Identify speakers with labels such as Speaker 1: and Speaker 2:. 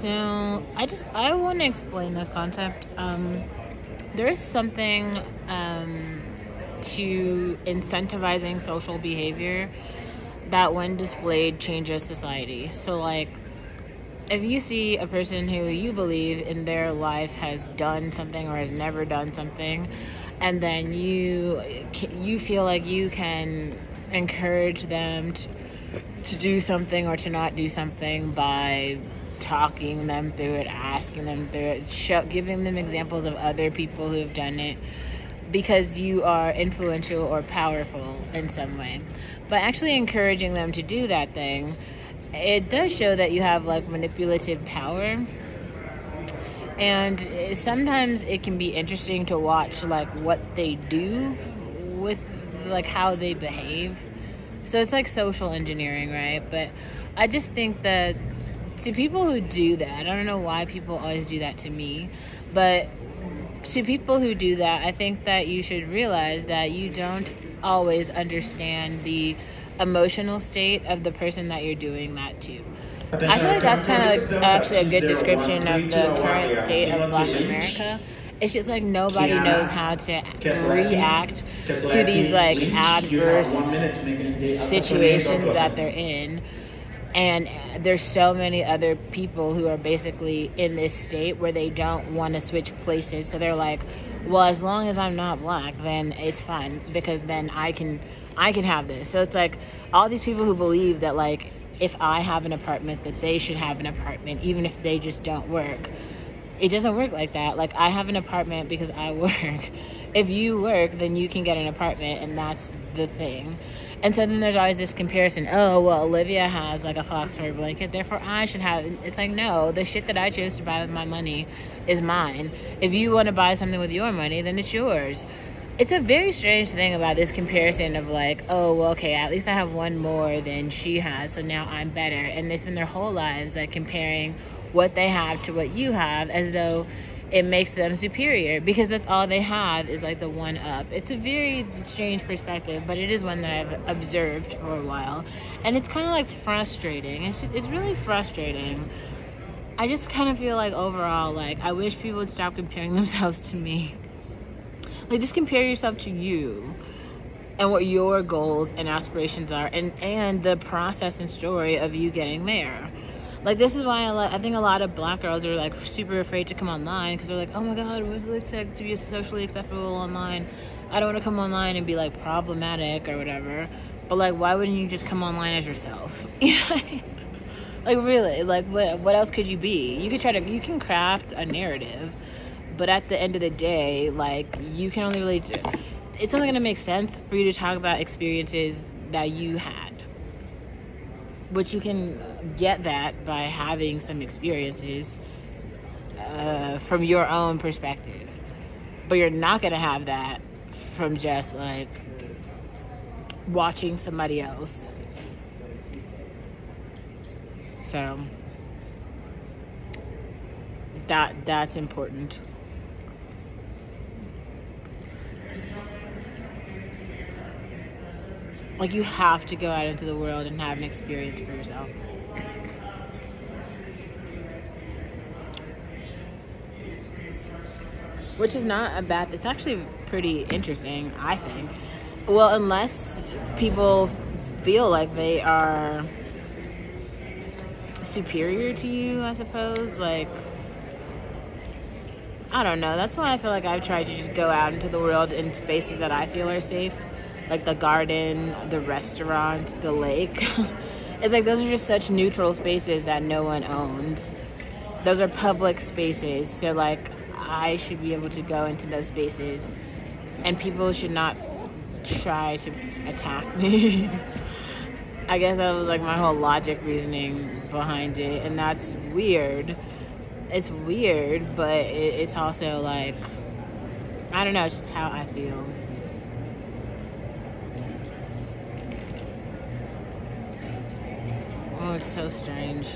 Speaker 1: So I want to explain this concept. There's something to incentivizing social behavior that, when displayed, changes society. So, like, if you see a person who you believe in their life has done something or has never done something, and then you feel like you can encourage them to do something or to not do something by talking them through it, asking them through it, giving them examples of other people who have done it, because you are influential or powerful in some way. But actually encouraging them to do that thing, it does show that you have like manipulative power. And sometimes it can be interesting to watch like what they do with like how they behave. So it's like social engineering, right? But I just think that to people who do that, I don't know why people always do that to me, but to people who do that, I think that you should realize that you don't always understand the emotional state of the person that you're doing that to. I feel like that's kind of like actually a good description of the current state of Black America. It's just like nobody knows how to react to these like adverse situations that they're in. And there's so many other people who are basically in this state where they don't want to switch places. So they're like, well, as long as I'm not Black, then it's fine, because then I can have this. So it's like all these people who believe that like if I have an apartment that they should have an apartment, even if they just don't work. It doesn't work like that. Like, I have an apartment because I work. If you work, then you can get an apartment, and that's the thing. And so then there's always this comparison. Oh, well, Olivia has like a fox fur blanket, therefore I should have it. It's like, no, the shit that I chose to buy with my money is mine. If you want to buy something with your money, then it's yours. It's a very strange thing about this comparison of like, oh, well, okay, at least I have one more than she has, so now I'm better. And they spend their whole lives like comparing what they have to what you have, as though it makes them superior, because that's all they have is like the one up. It's a very strange perspective, but it is one that I've observed for a while, and it's kind of like frustrating. It's really frustrating. I just kind of feel like overall, like, I wish people would stop comparing themselves to me. Like, just compare yourself to you and what your goals and aspirations are, and the process and story of you getting there. Like, this is why I think a lot of Black girls are like super afraid to come online, because they're like, oh my god, what does it look like to be socially acceptable online? I don't want to come online and be like problematic or whatever. But like, why wouldn't you just come online as yourself? Like, really, like what else could you be? You can craft a narrative, but at the end of the day, like, you can only really it's only going to make sense for you to talk about experiences that you had, which you can get that by having some experiences from your own perspective. But you're not going to have that from just like watching somebody else. So that's important. Like, you have to go out into the world and have an experience for yourself. Which is not a bad, it's actually pretty interesting, I think. Well, unless people feel like they are superior to you, I suppose. Like, I don't know. That's why I feel like I've tried to just go out into the world in spaces that I feel are safe. Like the garden, the restaurant, the lake. It's like those are just such neutral spaces that no one owns. Those are public spaces. So like, I should be able to go into those spaces, and people should not try to attack me. I guess that was like my whole logic reasoning behind it, and that's weird. It's weird, but it's also like, I don't know, it's just how I feel. Oh, it's so strange.